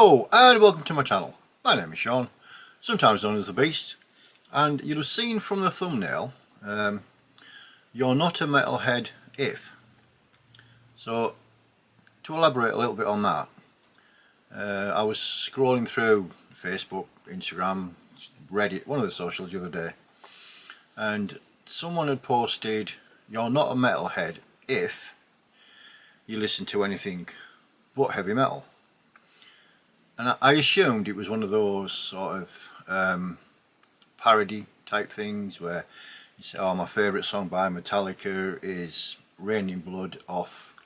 Hello and welcome to my channel. My name is Sean, sometimes known as the Beast, and you'll have seen from the thumbnail, you're not a metalhead if. So to elaborate a little bit on that, I was scrolling through Facebook, Instagram, Reddit, one of the socials the other day, and someone had posted, you're not a metalhead if you listen to anything but heavy metal. And I assumed it was one of those sort of parody type things where you say, oh, my favourite song by Metallica is Raining Blood off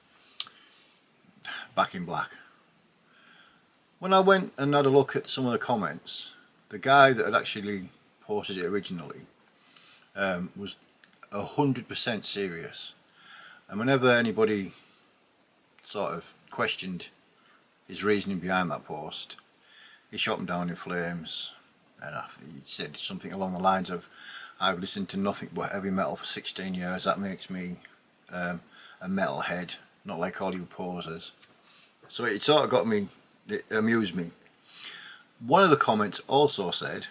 Back in Black. When I went and had a look at some of the comments, the guy that had actually posted it originally was 100% serious. And whenever anybody sort of questioned his reasoning behind that post, he shot him down in flames, and he said something along the lines of, I've listened to nothing but heavy metal for 16 years, that makes me a metalhead, not like all you posers. So it sort of got me, it amused me. One of the comments also said,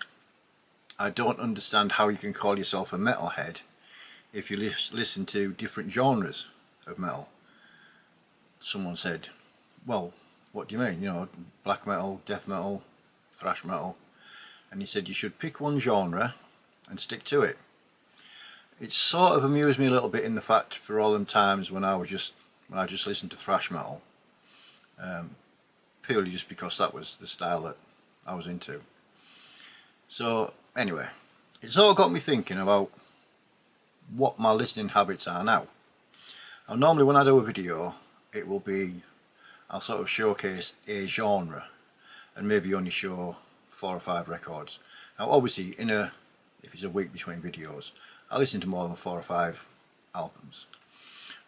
I don't understand how you can call yourself a metalhead if you listen to different genres of metal. Someone said, well, what do you mean? You know, black metal, death metal, thrash metal. And he said you should pick one genre and stick to it. It sort of amused me a little bit in the fact for all them times when I just listened to thrash metal, purely just because that was the style that I was into. So anyway, it sort of got me thinking about what my listening habits are now. Now normally when I do a video, it will be, I'll sort of showcase a genre and maybe only show 4 or 5 records. Now obviously if it's a week between videos, I listen to more than 4 or 5 albums.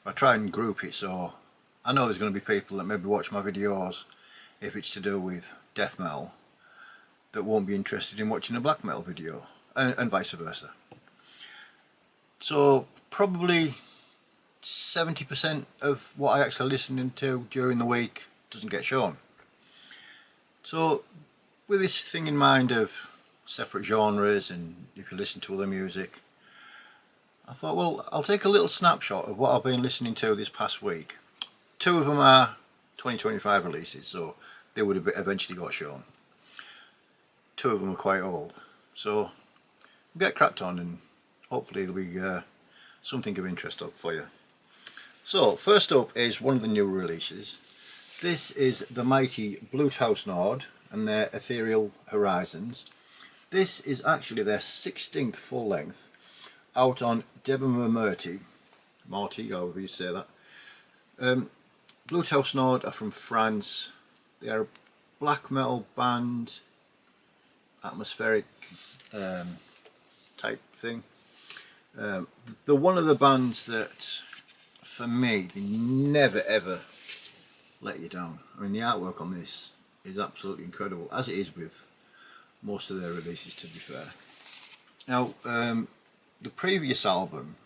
I try and group it so I know there's going to be people that maybe watch my videos if it's to do with death metal that won't be interested in watching a black metal video, and vice versa. So probably 70% of what I actually listen to during the week doesn't get shown. So with this thing in mind of separate genres and if you listen to other music, I thought, well, I'll take a little snapshot of what I've been listening to this past week. 2 of them are 2025 releases, so they would have eventually got shown. 2 of them are quite old, so we'll get cracked on and hopefully there'll be something of interest for you. So first up is one of the new releases. This is the mighty Blut Aus Nord and their Ethereal Horizons. This is actually their 16th full length, out on Daytona, Marty, however you say that. Blut Aus Nord are from France. They are a black metal band, atmospheric type thing. They're one of the bands that, for me, they never ever let you down. I mean, the artwork on this is absolutely incredible, as it is with most of their releases, to be fair. Now, the previous album,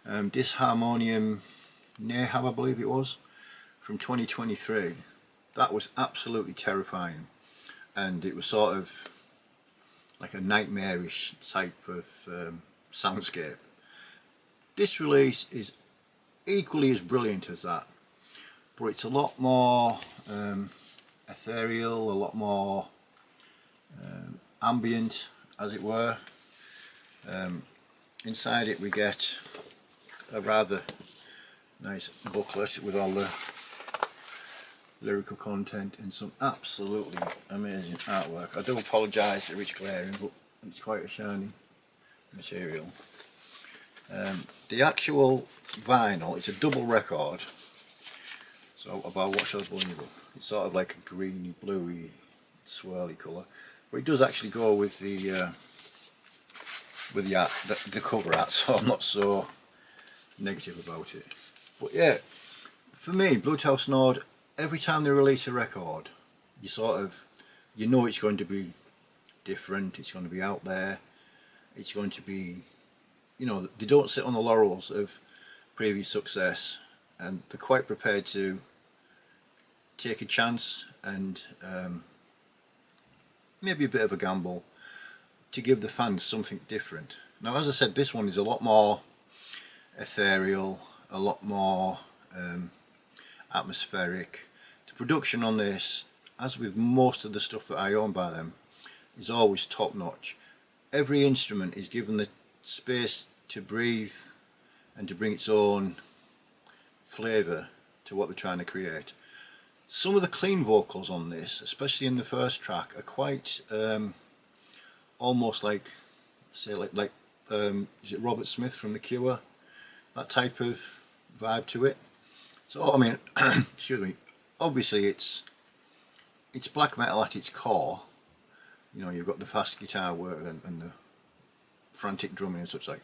Disharmonium Nehab, I believe it was, from 2023, that was absolutely terrifying, and it was sort of like a nightmarish type of soundscape. This release is equally as brilliant as that, but it's a lot more ethereal, a lot more ambient, as it were. Inside it we get a rather nice booklet with all the lyrical content and some absolutely amazing artwork. I do apologise if it's glaring, but it's quite a shiny material. The actual vinyl, it's a double record, so about what shall I believe of? It's sort of like a greeny, bluey, swirly colour, but it does actually go with the art, the cover art, so I'm not so negative about it. But yeah, for me, Blut Aus Nord, every time they release a record, you know it's going to be different, it's going to be out there, it's going to be, you know, they don't sit on the laurels of previous success, and they're quite prepared to take a chance and maybe a bit of a gamble to give the fans something different. Now, as I said, this one is a lot more ethereal, a lot more atmospheric. The production on this, as with most of the stuff that I own by them, is always top notch. Every instrument is given the space to breathe and to bring its own flavour to what they're trying to create. Some of the clean vocals on this, especially in the first track, are quite almost like, say, is it Robert Smith from The Cure? That type of vibe to it. So I mean, excuse me. Obviously, it's black metal at its core. You know, you've got the fast guitar work and the frantic drumming and such like.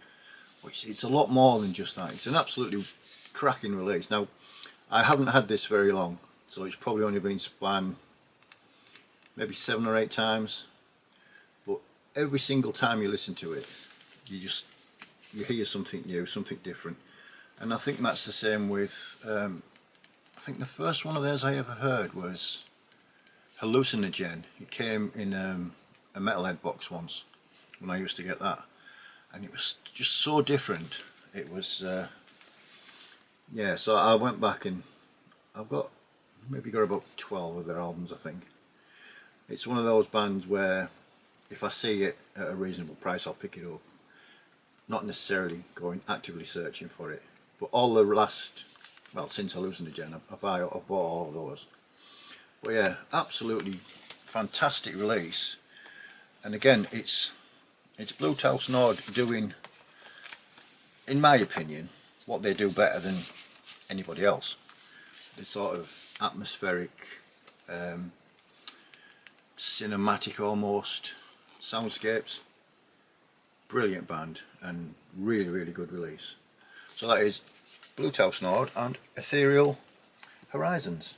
But it's a lot more than just that. It's an absolutely cracking release. Now, I haven't had this very long, so it's probably only been spun maybe 7 or 8 times. But every single time you listen to it, you hear something new, something different. And I think that's the same with, I think the first one of theirs I ever heard was Hallucinogen. It came in a metalhead box once when I used to get that, and it was just so different. It was yeah, so I went back and I've got about 12 of their albums, I think. It's one of those bands where if I see it at a reasonable price, I'll pick it up. Not necessarily going actively searching for it, but all the last, well, since Hallucinogen, I bought all of those. But yeah, absolutely fantastic release. And again, it's Blut Aus Nord doing, in my opinion, what they do better than anybody else. This sort of atmospheric, cinematic almost soundscapes. Brilliant band and really, really good release. So that is Blut Aus Nord and Ethereal Horizons.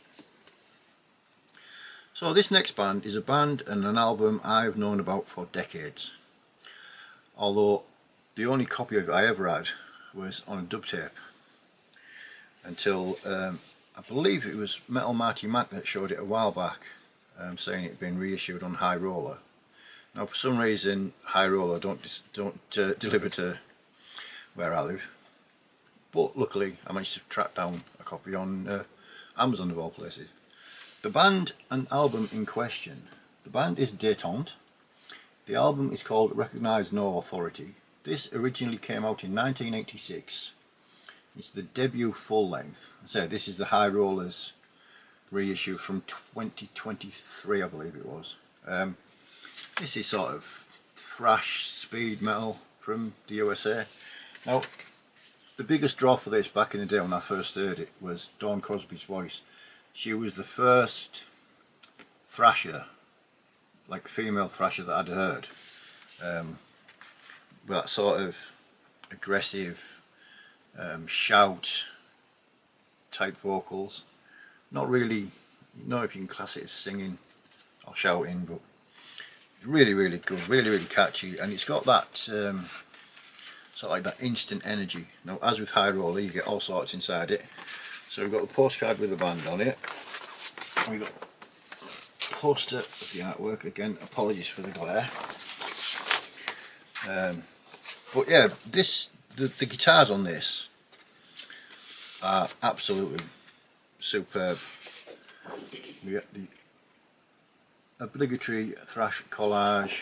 So this next band is a band and an album I've known about for decades. Although the only copy of it I ever had was on a dub tape. Until I believe it was Metal Marty Mac that showed it a while back, saying it had been reissued on High Roller. Now, for some reason, High Roller don't deliver to where I live, but luckily I managed to track down a copy on Amazon of all places. The band and album in question, the band is Daytona. The album is called Recognize No Authority. This originally came out in 1986. It's the debut full length. So this is the High Rollers reissue from 2023, I believe it was. This is sort of thrash speed metal from the USA. Now, the biggest draw for this back in the day when I first heard it was Dawn Crosby's voice. She was the first thrasher, like female thrasher, that I'd heard. That sort of aggressive shout type vocals. Not really, not if you can class it as singing or shouting, but really, really good, really, really catchy, and it's got that sort of like that instant energy. Now, as with High Roller, you get all sorts inside it. So we've got the postcard with the band on it. We've got a poster of the artwork. Again, apologies for the glare. But yeah, the guitars on this are absolutely superb. We get the obligatory thrash collage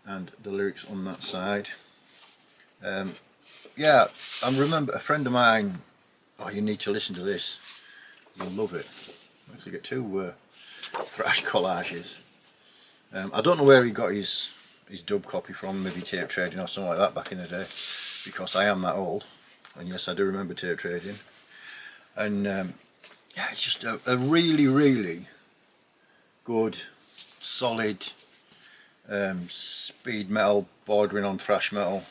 and the lyrics on that side. Yeah, I remember a friend of mine, oh, you need to listen to this, you'll love it. I actually get 2 thrash collages. I don't know where he got his dub copy from, maybe tape trading or something like that back in the day, because I am that old, and yes, I do remember tape trading. And yeah, it's just a really, really good, solid speed metal bordering on thrash metal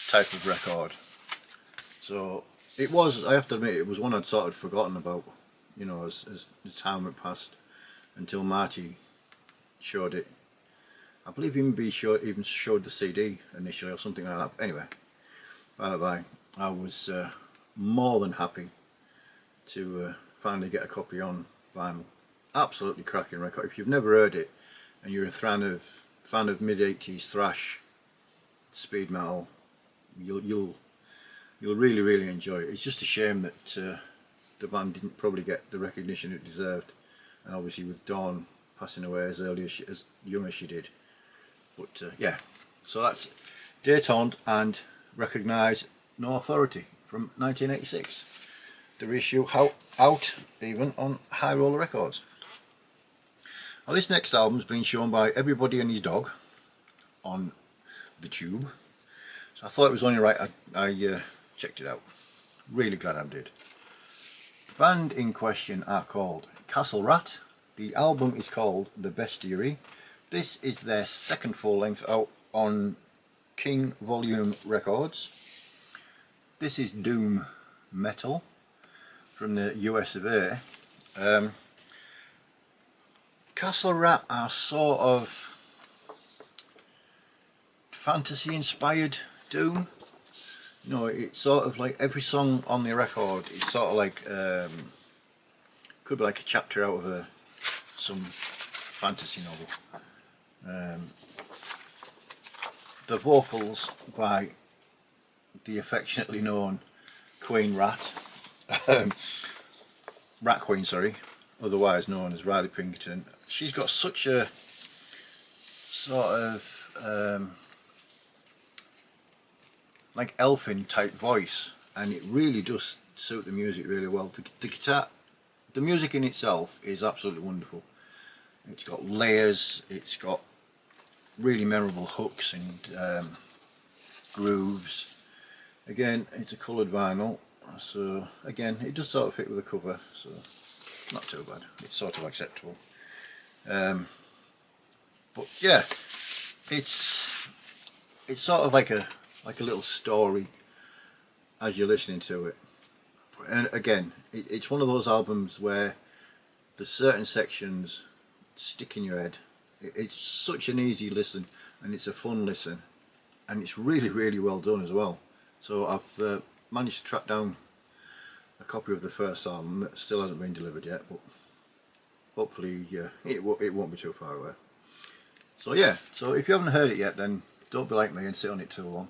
type of record. So it was, I have to admit, it was one I'd sort of forgotten about, you know, as the time went past, until Marty showed it. I believe he even showed the CD initially or something like that. Anyway, by the way, I was more than happy to finally get a copy on vinyl. Absolutely cracking record. If you've never heard it, and you're a fan of mid-80s thrash, speed metal, you'll really enjoy it. It's just a shame that the band didn't probably get the recognition it deserved, and obviously with Dawn passing away as young as she did. But yeah, so that's Daytona and Recognise No Authority from 1986. The reissue out even on High Roller Records. Now this next album's been shown by everybody and his dog on the tube, so I thought it was only right I checked it out. Really glad I did. The band in question are called Castle Rat. The album is called The Bestiary. This is their second full length out on King Volume Records. This is doom metal from the US of A. Castle Rat are sort of fantasy inspired doom. You know, it's sort of like every song on the record is sort of like could be like a chapter out of some fantasy novel. The vocals by the affectionately known Queen Rat, Rat Queen, sorry, otherwise known as Riley Pinkerton. She's got such a sort of like elfin type voice, and it really does suit the music really well. The guitar, the music in itself is absolutely wonderful. It's got layers, it's got really memorable hooks and grooves. Again, it's a coloured vinyl, so again it does sort of fit with the cover, so not too bad. It's sort of acceptable. But yeah, it's sort of like a little story as you're listening to it. And again, it's one of those albums where there's certain sections stick in your head. It's such an easy listen, and it's a fun listen, and it's really well done as well. So I've managed to track down a copy of the first album that still hasn't been delivered yet, but hopefully it won't be too far away. So yeah, so if you haven't heard it yet, then don't be like me and sit on it too long.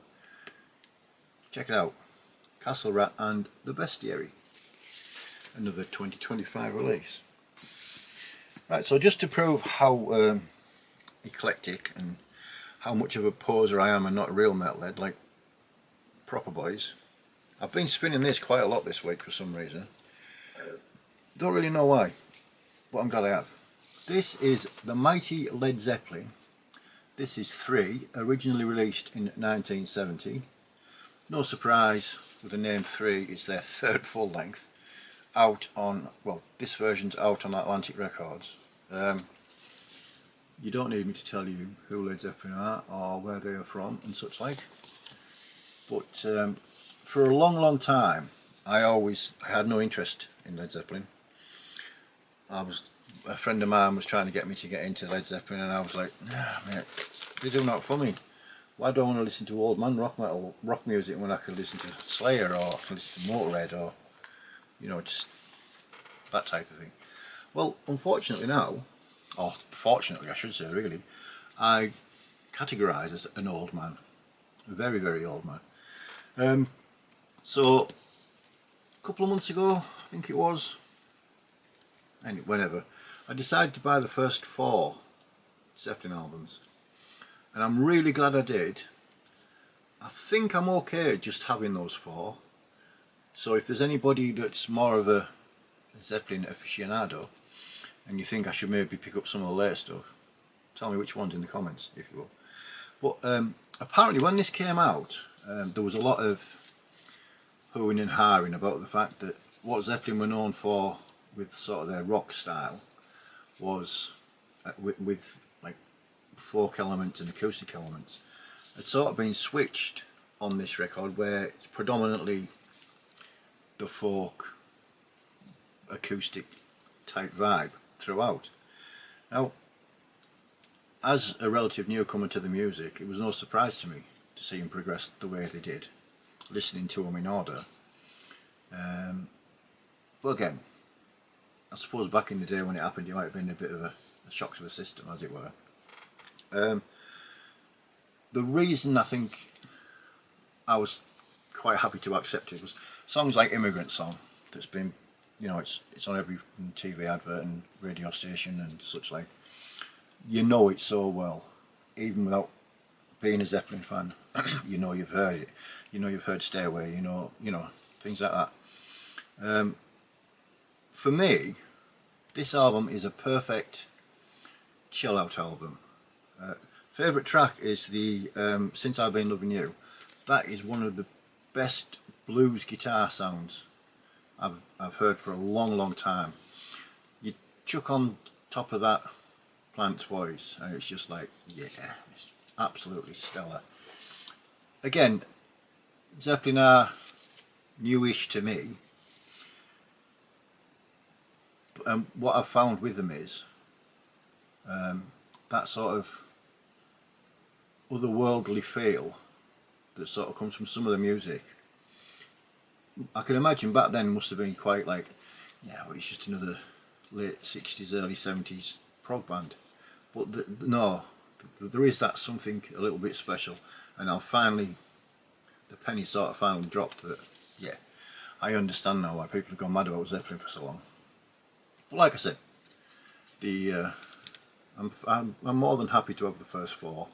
Check it out. Castle Rat and The Bestiary. Another 2025 release. Right, so just to prove how eclectic and how much of a poser I am and not a real metalhead like proper boys, I've been spinning this quite a lot this week for some reason. Don't really know why, but I'm glad I have. This is the mighty Led Zeppelin. This is 3, originally released in 1970. No surprise with the name 3, it's their third full length. Out on, well, this version's out on Atlantic Records. You don't need me to tell you who Led Zeppelin are or where they are from and such like. But for a long time I had no interest in Led Zeppelin. A friend of mine was trying to get me to get into Led Zeppelin, and I was like, nah mate, they're doing that for me. Why do I want to listen to old man rock music when I could listen to Slayer, or I can listen to Motorhead, or you know, just that type of thing. Well, unfortunately now, or fortunately I should say really, I categorise as an old man, a very old man. So a couple of months ago, I think it was, and whenever, I decided to buy the first 4 Zeppelin albums, and I'm really glad I did. I think I'm okay just having those 4. So if there's anybody that's more of a Zeppelin aficionado and you think I should maybe pick up some of the later stuff, tell me which ones in the comments if you will. But apparently when this came out, there was a lot of hooing and hawing about the fact that what Zeppelin were known for with sort of their rock style was with like folk elements and acoustic elements had sort of been switched on this record, where it's predominantly the folk acoustic type vibe throughout. Now, as a relative newcomer to the music, it was no surprise to me to see them progress the way they did, listening to them in order. But again, I suppose back in the day when it happened, you might have been a bit of a shock to the system, as it were. The reason I think I was quite happy to accept it was songs like Immigrant Song, that's been, you know, it's on every TV advert and radio station and such like. You know it so well, even without being a Zeppelin fan. You know you've heard it. You know you've heard Stairway. You know things like that. For me, this album is a perfect chill out album. Favourite track is the Since I've Been Loving You. That is one of the best blues guitar sounds I've heard for a long time. You chuck on top of that Plant's voice and it's just like, yeah, it's absolutely stellar. Again, Zeppelin are newish to me, and what I've found with them is that sort of otherworldly feel that sort of comes from some of the music. I can imagine back then must have been quite like, yeah, well, it's just another late 60s, early 70s prog band. But no, there is that something a little bit special, and the penny sort of finally dropped that, yeah, I understand now why people have gone mad about Zeppelin for so long. But like I said, I'm more than happy to have the first four.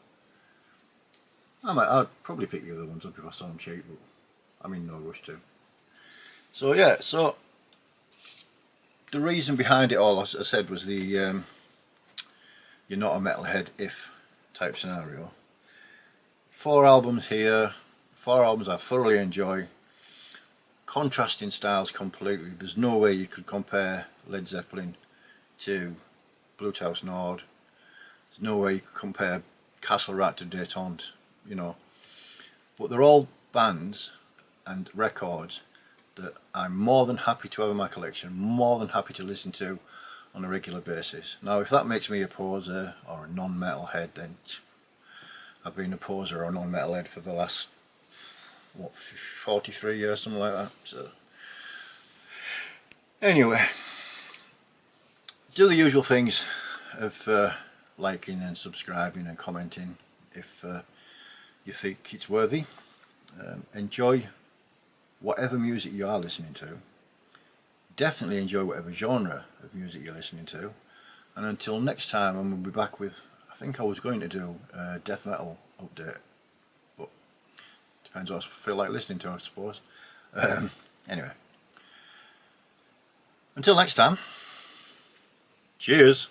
I'd probably pick the other ones up if I saw them cheap, but I'm in no rush to. So yeah, so the reason behind it all, as I said, was the you're not a metalhead if type scenario. 4 albums here, 4 albums I thoroughly enjoy. Contrasting styles completely. There's no way you could compare Led Zeppelin to Blut Aus Nord. There's no way you could compare Castle Rat to Daytona, you know. But they're all bands and records that I'm more than happy to have in my collection, more than happy to listen to on a regular basis. Now if that makes me a poser or a non-metalhead, then I've been a poser or a non-metalhead for the last, what, 43 years, something like that. So anyway, do the usual things of liking and subscribing and commenting if you think it's worthy. Enjoy whatever music you are listening to. Definitely enjoy whatever genre of music you're listening to. And until next time, I'm going to be back with, I think I was going to do a death metal update, but depends what I feel like listening to, I suppose. Anyway, until next time, cheers.